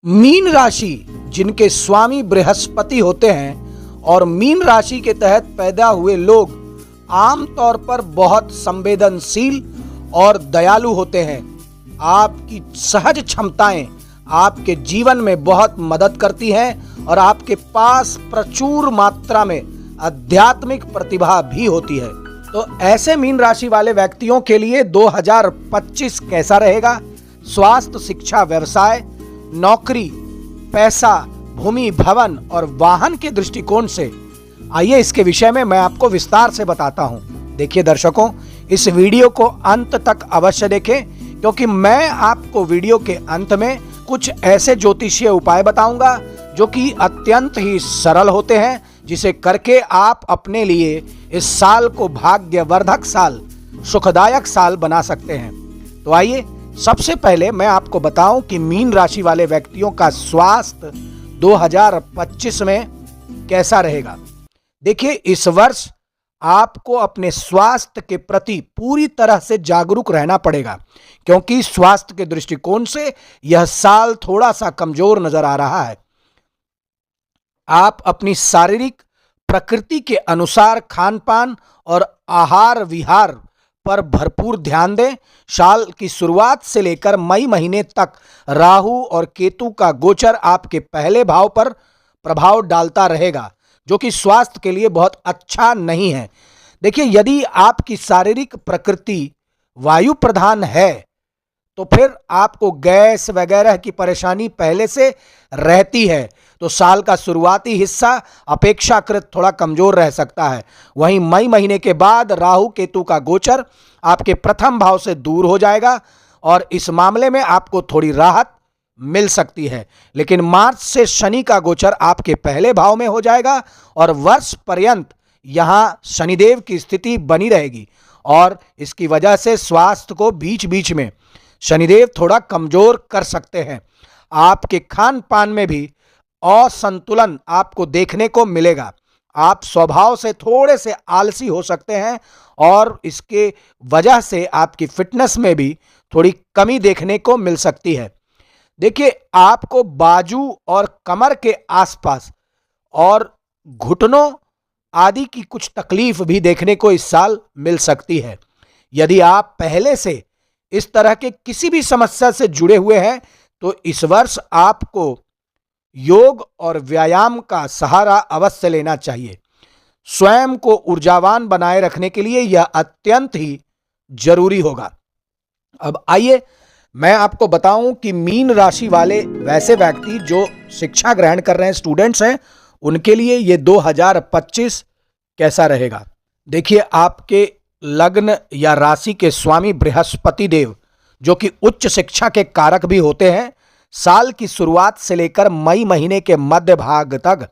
Mean राशि जिनके स्वामी बृहस्पति होते हैं और मीन राशि के तहत पैदा हुए लोग आमतौर पर बहुत संवेदनशील और दयालु होते हैं। आपकी सहज क्षमताएं आपके जीवन में बहुत मदद करती हैं और आपके पास प्रचुर मात्रा में आध्यात्मिक प्रतिभा भी होती है। तो ऐसे मीन राशि वाले व्यक्तियों के लिए 2025 कैसा रहेगा? स्वास्थ्य, शिक्षा, व्यवसाय, नौकरी, पैसा, भूमि, भवन और वाहन के दृष्टिकोण से आइए इसके विषय में मैं आपको विस्तार से बताता हूं। देखिए दर्शकों, इस वीडियो को अंत तक अवश्य देखें क्योंकि मैं आपको वीडियो के अंत में कुछ ऐसे ज्योतिषीय उपाय बताऊंगा जो कि अत्यंत ही सरल होते हैं, जिसे करके आप अपने लिए इस साल को भाग्यवर्धक साल, सुखदायक साल बना सकते हैं। तो आइए सबसे पहले मैं आपको बताऊं कि मीन राशि वाले व्यक्तियों का स्वास्थ्य 2025 में कैसा रहेगा। देखिए, इस वर्ष आपको अपने स्वास्थ्य के प्रति पूरी तरह से जागरूक रहना पड़ेगा क्योंकि स्वास्थ्य के दृष्टिकोण से यह साल थोड़ा सा कमजोर नजर आ रहा है। आप अपनी शारीरिक प्रकृति के अनुसार खान पान और आहार विहार पर भरपूर ध्यान दें। साल की शुरुआत से लेकर मई महीने तक राहु और केतु का गोचर आपके पहले भाव पर प्रभाव डालता रहेगा, जो कि स्वास्थ्य के लिए बहुत अच्छा नहीं है। देखिए, यदि आपकी शारीरिक प्रकृति वायु प्रधान है तो फिर आपको गैस वगैरह की परेशानी पहले से रहती है, तो साल का शुरुआती हिस्सा अपेक्षाकृत थोड़ा कमजोर रह सकता है। वहीं मई महीने के बाद राहु केतु का गोचर आपके प्रथम भाव से दूर हो जाएगा और इस मामले में आपको थोड़ी राहत मिल सकती है। लेकिन मार्च से शनि का गोचर आपके पहले भाव में हो जाएगा और वर्ष पर्यंत यहां शनिदेव की स्थिति बनी रहेगी और इसकी वजह से स्वास्थ्य को बीच बीच में शनिदेव थोड़ा कमजोर कर सकते हैं। आपके खान पान में भी असंतुलन आपको देखने को मिलेगा। आप स्वभाव से थोड़े से आलसी हो सकते हैं और इसके वजह से आपकी फिटनेस में भी थोड़ी कमी देखने को मिल सकती है। देखिए, आपको बाजू और कमर के आसपास और घुटनों आदि की कुछ तकलीफ भी देखने को इस साल मिल सकती है। यदि आप पहले से इस तरह के किसी भी समस्या से जुड़े हुए हैं तो इस वर्ष आपको योग और व्यायाम का सहारा अवश्य लेना चाहिए। स्वयं को ऊर्जावान बनाए रखने के लिए यह अत्यंत ही जरूरी होगा। अब आइए मैं आपको बताऊं कि मीन राशि वाले वैसे व्यक्ति जो शिक्षा ग्रहण कर रहे हैं, स्टूडेंट्स हैं, उनके लिए ये 2025 कैसा रहेगा। देखिए, आपके लग्न या राशि के स्वामी बृहस्पति देव, जो कि उच्च शिक्षा के कारक भी होते हैं, साल की शुरुआत से लेकर मई महीने के मध्य भाग तक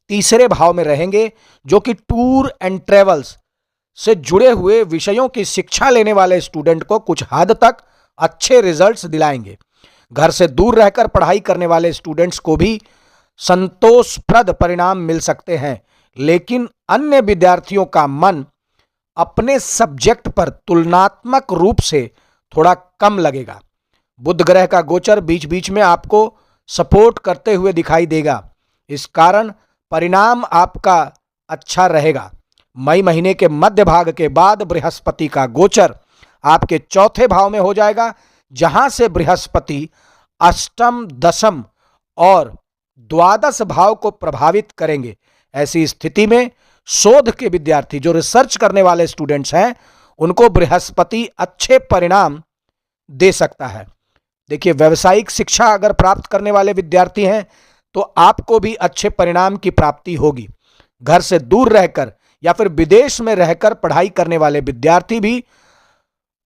तीसरे भाव में रहेंगे, जो कि टूर एंड ट्रेवल्स से जुड़े हुए विषयों की शिक्षा लेने वाले स्टूडेंट को कुछ हद तक अच्छे रिजल्ट्स दिलाएंगे। घर से दूर रहकर पढ़ाई करने वाले स्टूडेंट्स को भी संतोषप्रद परिणाम मिल सकते हैं, लेकिन अन्य विद्यार्थियों का मन अपने सब्जेक्ट पर तुलनात्मक रूप से थोड़ा कम लगेगा। बुध ग्रह का गोचर बीच बीच में आपको सपोर्ट करते हुए दिखाई देगा, इस कारण परिणाम आपका अच्छा रहेगा। मई महीने के मध्य भाग के बाद बृहस्पति का गोचर आपके चौथे भाव में हो जाएगा, जहां से बृहस्पति अष्टम, दशम और द्वादश भाव को प्रभावित करेंगे। ऐसी स्थिति में शोध के विद्यार्थी, जो रिसर्च करने वाले स्टूडेंट्स हैं, उनको बृहस्पति अच्छे परिणाम दे सकता है। देखिए, व्यावसायिक शिक्षा अगर प्राप्त करने वाले विद्यार्थी हैं तो आपको भी अच्छे परिणाम की प्राप्ति होगी। घर से दूर रहकर या फिर विदेश में रहकर पढ़ाई करने वाले विद्यार्थी भी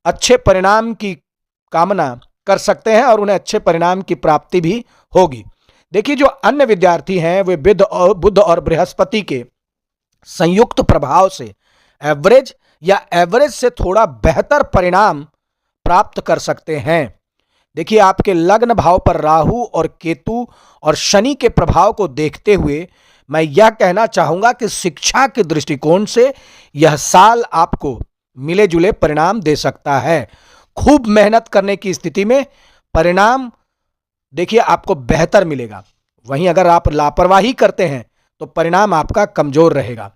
अच्छे परिणाम की कामना कर सकते हैं और उन्हें अच्छे परिणाम की प्राप्ति भी होगी। देखिए, जो अन्य विद्यार्थी हैं वे बुध और बृहस्पति के संयुक्त प्रभाव से एवरेज या एवरेज से थोड़ा बेहतर परिणाम प्राप्त कर सकते हैं। देखिए, आपके लग्न भाव पर राहु और केतु और शनि के प्रभाव को देखते हुए मैं यह कहना चाहूंगा कि शिक्षा के दृष्टिकोण से यह साल आपको मिले जुले परिणाम दे सकता है। खूब मेहनत करने की स्थिति में परिणाम देखिए आपको बेहतर मिलेगा। वहीं अगर आप लापरवाही करते हैं तो परिणाम आपका कमजोर रहेगा।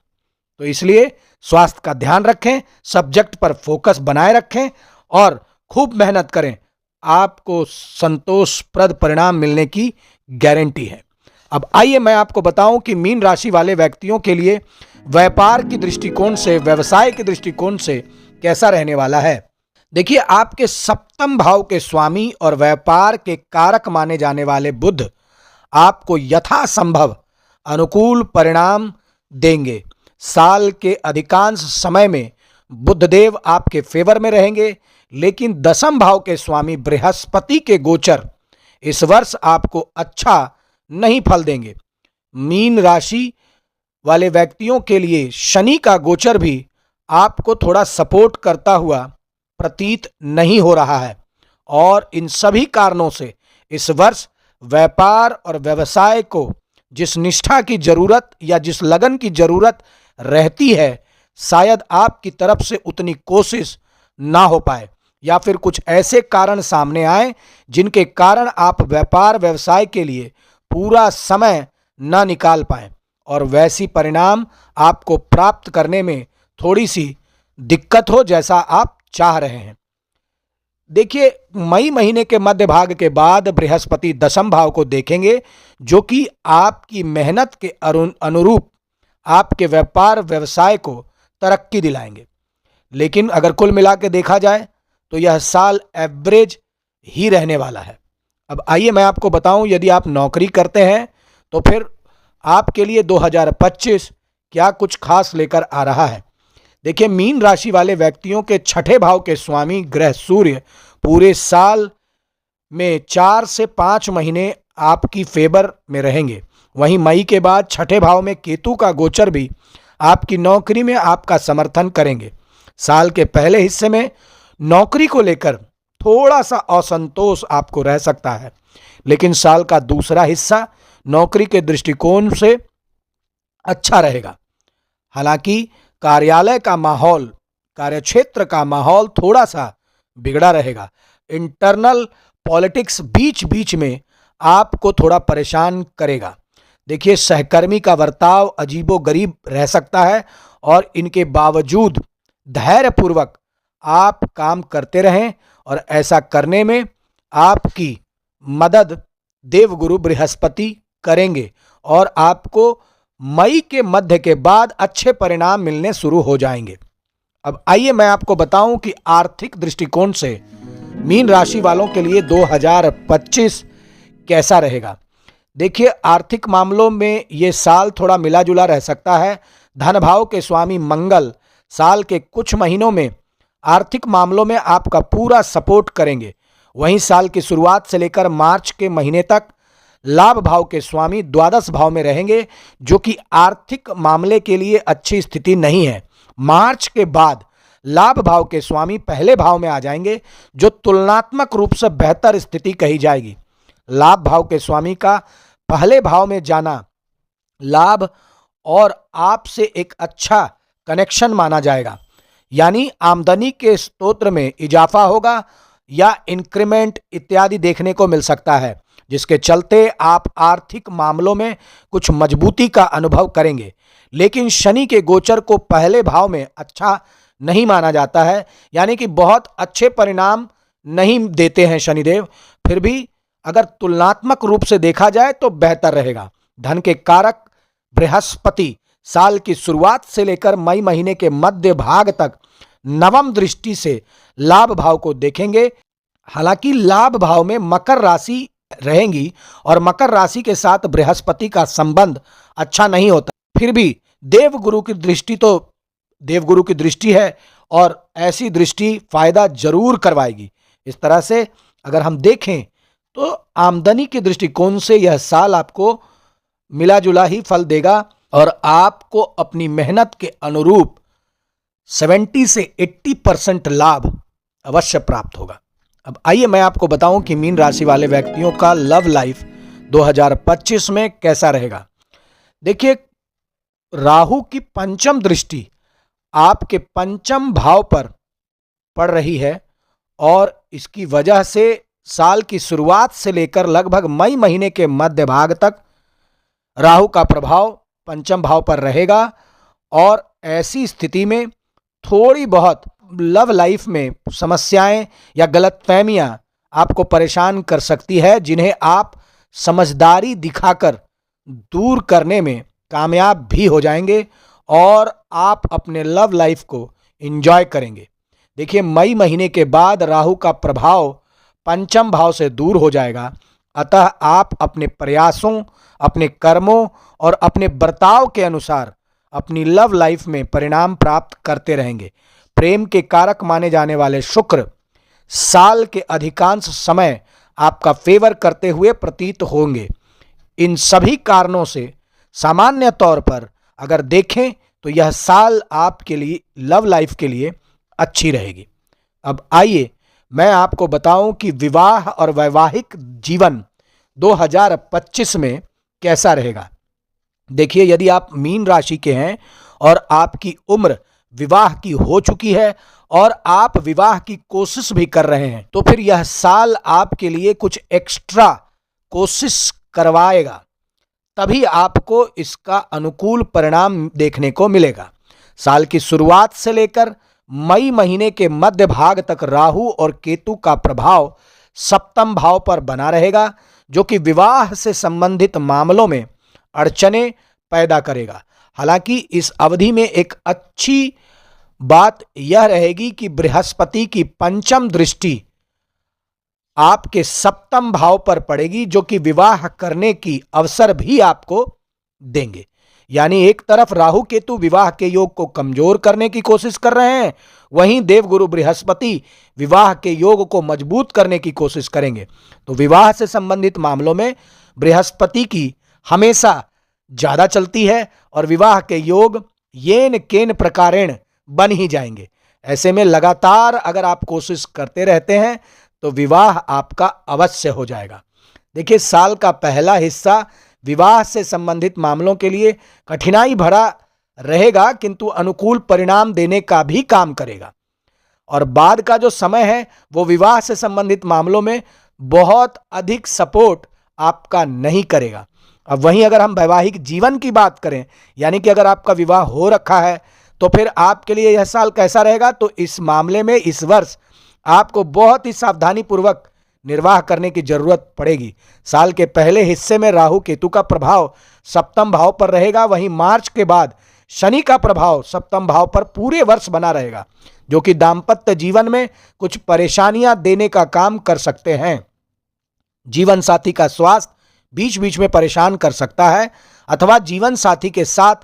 तो इसलिए स्वास्थ्य का ध्यान रखें, सब्जेक्ट पर फोकस बनाए रखें और खूब मेहनत करें। आपको संतोषप्रद परिणाम मिलने की गारंटी है। अब आइए मैं आपको बताऊं कि मीन राशि वाले व्यक्तियों के लिए व्यापार की दृष्टिकोण से, व्यवसाय के दृष्टिकोण से कैसा रहने वाला है। देखिए आपके सप्तम भाव के स्वामी और व्यापार के कारक माने जाने वाले बुध आपको यथासंभव अनुकूल परिणाम देंगे। साल के अधिकांश समय में बुधदेव आपके फेवर में रहेंगे, लेकिन दसम भाव के स्वामी बृहस्पति के गोचर इस वर्ष आपको अच्छा नहीं फल देंगे। मीन राशि वाले व्यक्तियों के लिए शनि का गोचर भी आपको थोड़ा सपोर्ट करता हुआ प्रतीत नहीं हो रहा है और इन सभी कारणों से इस वर्ष व्यापार और व्यवसाय को जिस निष्ठा की जरूरत या जिस लगन की जरूरत रहती है, शायद आपकी तरफ से उतनी कोशिश ना हो पाए या फिर कुछ ऐसे कारण सामने आए जिनके कारण आप व्यापार व्यवसाय के लिए पूरा समय ना निकाल पाए और वैसी परिणाम आपको प्राप्त करने में थोड़ी सी दिक्कत हो जैसा आप चाह रहे हैं। देखिए मई महीने के मध्य भाग के बाद बृहस्पति दसम भाव को देखेंगे, जो कि आपकी मेहनत के अनुरूप आपके व्यापार व्यवसाय को तरक्की दिलाएंगे। लेकिन अगर कुल मिला के देखा जाए तो यह साल एवरेज ही रहने वाला है। अब आइए मैं आपको बताऊं, यदि आप नौकरी करते हैं तो फिर आपके लिए 2025 क्या कुछ खास लेकर आ रहा है। देखिए मीन राशि वाले व्यक्तियों के छठे भाव के स्वामी ग्रह सूर्य पूरे साल में 4 से 5 महीने आपकी फेवर में रहेंगे। वहीं मई के बाद छठे भाव में केतु का गोचर भी आपकी नौकरी में आपका समर्थन करेंगे। साल के पहले हिस्से में नौकरी को लेकर थोड़ा सा असंतोष आपको रह सकता है, लेकिन साल का दूसरा हिस्सा नौकरी के दृष्टिकोण से अच्छा रहेगा। हालांकि कार्यालय का माहौल, कार्यक्षेत्र का माहौल थोड़ा सा बिगड़ा रहेगा। इंटरनल पॉलिटिक्स बीच बीच में आपको थोड़ा परेशान करेगा। देखिए सहकर्मी का बर्ताव अजीबोगरीब रह सकता है और इनके बावजूद धैर्यपूर्वक आप काम करते रहें और ऐसा करने में आपकी मदद देवगुरु बृहस्पति करेंगे और आपको मई के मध्य के बाद अच्छे परिणाम मिलने शुरू हो जाएंगे। अब आइए मैं आपको बताऊं कि आर्थिक दृष्टिकोण से मीन राशि वालों के लिए 2025 कैसा रहेगा। देखिए आर्थिक मामलों में ये साल थोड़ा मिला जुला रह सकता है। धन भाव के स्वामी मंगल साल के कुछ महीनों में आर्थिक मामलों में आपका पूरा सपोर्ट करेंगे। वहीं साल की शुरुआत से लेकर मार्च के महीने तक लाभ भाव के स्वामी द्वादश भाव में रहेंगे, जो कि आर्थिक मामले के लिए अच्छी स्थिति नहीं है। मार्च के बाद लाभ भाव के स्वामी पहले भाव में आ जाएंगे, जो तुलनात्मक रूप से बेहतर स्थिति कही जाएगी। लाभ भाव के स्वामी का पहले भाव में जाना लाभ और आपसे एक अच्छा कनेक्शन माना जाएगा, यानी आमदनी के स्रोत में इजाफा होगा या इंक्रीमेंट इत्यादि देखने को मिल सकता है, जिसके चलते आप आर्थिक मामलों में कुछ मजबूती का अनुभव करेंगे। लेकिन शनि के गोचर को पहले भाव में अच्छा नहीं माना जाता है, यानी कि बहुत अच्छे परिणाम नहीं देते हैं शनिदेव। फिर भी अगर तुलनात्मक रूप से देखा जाए तो बेहतर रहेगा। धन के कारक बृहस्पति साल की शुरुआत से लेकर मई महीने के मध्य भाग तक नवम दृष्टि से लाभ भाव को देखेंगे। हालांकि लाभ भाव में मकर राशि रहेंगी और मकर राशि के साथ बृहस्पति का संबंध अच्छा नहीं होता। फिर भी देवगुरु की दृष्टि तो देवगुरु की दृष्टि है और ऐसी दृष्टि फायदा जरूर करवाएगी। इस तरह से अगर हम देखें तो आमदनी के दृष्टिकोण से यह साल आपको मिला जुला ही फल देगा और आपको अपनी मेहनत के अनुरूप 70 से 80% लाभ अवश्य प्राप्त होगा। अब आइए मैं आपको बताऊं कि मीन राशि वाले व्यक्तियों का लव लाइफ 2025 में कैसा रहेगा। देखिए राहु की पंचम दृष्टि आपके पंचम भाव पर पड़ रही है और इसकी वजह से साल की शुरुआत से लेकर लगभग मई महीने के मध्य भाग तक राहु का प्रभाव पंचम भाव पर रहेगा और ऐसी स्थिति में थोड़ी बहुत लव लाइफ में समस्याएं या गलतफहमियां आपको परेशान कर सकती है, जिन्हें आप समझदारी दिखाकर दूर करने में कामयाब भी हो जाएंगे और आप अपने लव लाइफ को एंजॉय करेंगे। देखिए, मई महीने के बाद राहु का प्रभाव पंचम भाव से दूर हो जाएगा, अतः आप अपने प्रयासों, अपने कर्मों और अपने बर्ताव के अनुसार अपनी लव लाइफ में परिणाम प्राप्त करते रहेंगे। प्रेम के कारक माने जाने वाले शुक्र साल के अधिकांश समय आपका फेवर करते हुए प्रतीत होंगे। इन सभी कारणों से सामान्य तौर पर अगर देखें तो यह साल आपके लिए लव लाइफ के लिए अच्छी रहेगी। अब आइए मैं आपको बताऊं कि विवाह और वैवाहिक जीवन 2025 में कैसा रहेगा। देखिए, यदि आप मीन राशि के हैं और आपकी उम्र विवाह की हो चुकी है और आप विवाह की कोशिश भी कर रहे हैं, तो फिर यह साल आपके लिए कुछ एक्स्ट्रा कोशिश करवाएगा, तभी आपको इसका अनुकूल परिणाम देखने को मिलेगा। साल की शुरुआत से लेकर मई महीने के मध्य भाग तक राहु और केतु का प्रभाव सप्तम भाव पर बना रहेगा, जो कि विवाह से संबंधित मामलों में अड़चनें पैदा करेगा। हालांकि इस अवधि में एक अच्छी बात यह रहेगी कि बृहस्पति की पंचम दृष्टि आपके सप्तम भाव पर पड़ेगी, जो कि विवाह करने की अवसर भी आपको देंगे। यानी एक तरफ राहु केतु विवाह के योग को कमजोर करने की कोशिश कर रहे हैं, वहीं देवगुरु बृहस्पति विवाह के योग को मजबूत करने की कोशिश करेंगे। तो विवाह से संबंधित मामलों में बृहस्पति की हमेशा ज्यादा चलती है और विवाह के योग येन केन प्रकारेण बन ही जाएंगे। ऐसे में लगातार अगर आप कोशिश करते रहते हैं तो विवाह आपका अवश्य हो जाएगा। देखिए, साल का पहला हिस्सा विवाह से संबंधित मामलों के लिए कठिनाई भरा रहेगा, किंतु अनुकूल परिणाम देने का भी काम करेगा। और बाद का जो समय है वो विवाह से संबंधित मामलों में बहुत अधिक सपोर्ट आपका नहीं करेगा। अब वहीं अगर हम वैवाहिक जीवन की बात करें, यानी कि अगर आपका विवाह हो रखा है, तो फिर आपके लिए यह साल कैसा रहेगा, तो इस मामले में इस वर्ष आपको बहुत ही सावधानी पूर्वक निर्वाह करने की जरूरत पड़ेगी। साल के पहले हिस्से में राहु केतु का प्रभाव सप्तम भाव पर रहेगा, वहीं मार्च के बाद शनि का प्रभाव सप्तम भाव पर पूरे वर्ष बना रहेगा, जो कि दाम्पत्य जीवन में कुछ परेशानियां देने का काम कर सकते हैं। जीवन साथी का स्वास्थ्य बीच बीच में परेशान कर सकता है, अथवा जीवन साथी के साथ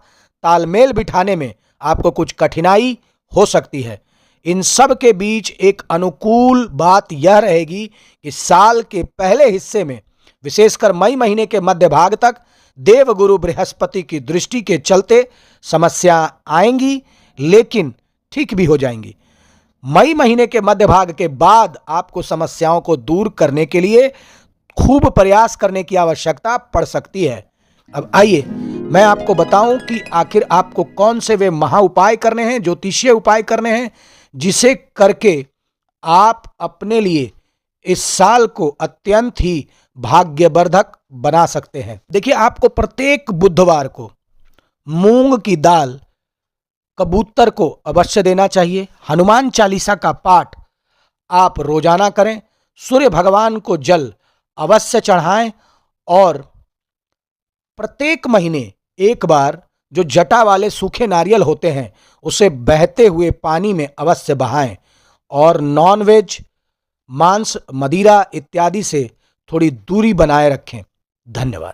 तालमेल बिठाने में आपको कुछ कठिनाई हो सकती है। इन सब के बीच एक अनुकूल बात यह रहेगी कि साल के पहले हिस्से में, विशेषकर मई महीने के मध्य भाग तक, देवगुरु बृहस्पति की दृष्टि के चलते समस्या आएंगी, लेकिन ठीक भी हो जाएंगी। मई महीने के मध्य भाग के बाद आपको समस्याओं को दूर करने के लिए खूब प्रयास करने की आवश्यकता पड़ सकती है। अब आइए मैं आपको बताऊं कि आखिर आपको कौन से वे महा उपाय करने हैं, ज्योतिषीय उपाय करने हैं, जिसे करके आप अपने लिए इस साल को अत्यंत ही भाग्यवर्धक बना सकते हैं। देखिए, आपको प्रत्येक बुधवार को मूंग की दाल कबूतर को अवश्य देना चाहिए। हनुमान चालीसा का पाठ आप रोजाना करें। सूर्य भगवान को जल अवश्य चढ़ाएं और प्रत्येक महीने एक बार जो जटा वाले सूखे नारियल होते हैं उसे बहते हुए पानी में अवश्य बहाएं और नॉनवेज, मांस, मदिरा इत्यादि से थोड़ी दूरी बनाए रखें। धन्यवाद।